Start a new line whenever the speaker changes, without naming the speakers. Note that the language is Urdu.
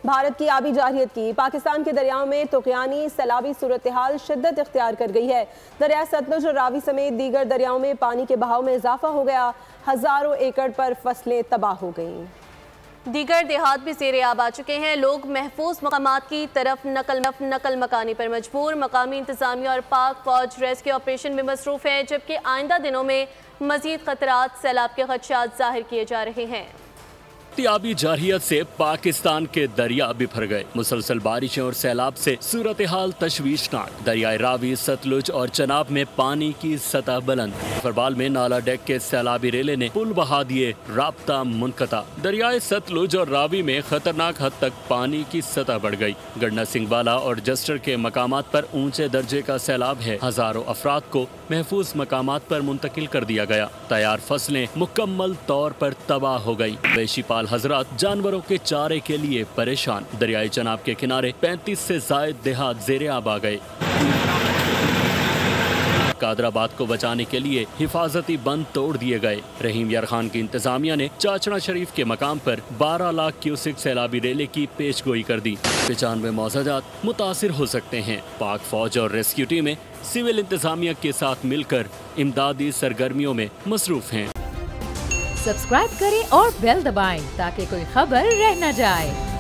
بھارت کی آبی جارحیت کی پاکستان کے دریاؤں میں طغیانی سیلابی صورتحال شدت اختیار کر گئی ہے۔ دریائے ستلج اور راوی سمیت دیگر دریاؤں میں پانی کے بہاؤ میں اضافہ ہو گیا، ہزاروں ایکڑ پر فصلیں تباہ ہو گئیں۔
دیگر دیہات بھی زیر آب آ چکے ہیں۔ لوگ محفوظ مقامات کی طرف نقل مکانی پر مجبور۔ مقامی انتظامیہ اور پاک فوج ریسکیو آپریشن میں مصروف ہیں، جبکہ آئندہ دنوں میں مزید خطرات سیلاب کے خدشات ظاہر کیے جا رہے ہیں۔
آبی جارحیت سے پاکستان کے دریا بکھر گئے۔ مسلسل بارشیں اور سیلاب سے صورتحال تشویشناک۔ دریائے راوی، ستلج اور چناب میں پانی کی سطح بلند۔ فربال میں نالا ڈیک کے سیلابی ریلے نے پل بہا دیے، رابطہ منقطع۔ دریائے ستلج اور راوی میں خطرناک حد تک پانی کی سطح بڑھ گئی۔ گڑھنا سنگھ والا اور جسٹر کے مقامات پر اونچے درجے کا سیلاب ہے۔ ہزاروں افراد کو محفوظ مقامات پر منتقل کر دیا گیا۔ تیار فصلیں مکمل طور پر تباہ ہو گئی۔ مویشی پال حضرات جانوروں کے چارے کے لیے پریشان۔ دریائے چناب کے کنارے 35 سے زائد دیہات زیر آب آ گئے۔ قادر آباد کو بچانے کے لیے حفاظتی بند توڑ دیے گئے۔ رحیم یار خان کی انتظامیہ نے چاچڑا شریف کے مقام پر 12 لاکھ کیوسک سیلابی ریلے کی پیش گوئی کر دی۔ 95 موضع جات متاثر ہو سکتے ہیں۔ پاک فوج اور ریسکیو ٹیمیں سول انتظامیہ کے ساتھ مل کر امدادی سرگرمیوں میں مصروف ہیں۔
سبسکرائب کریں اور بیل دبائیں تاکہ کوئی خبر رہ نہ جائے۔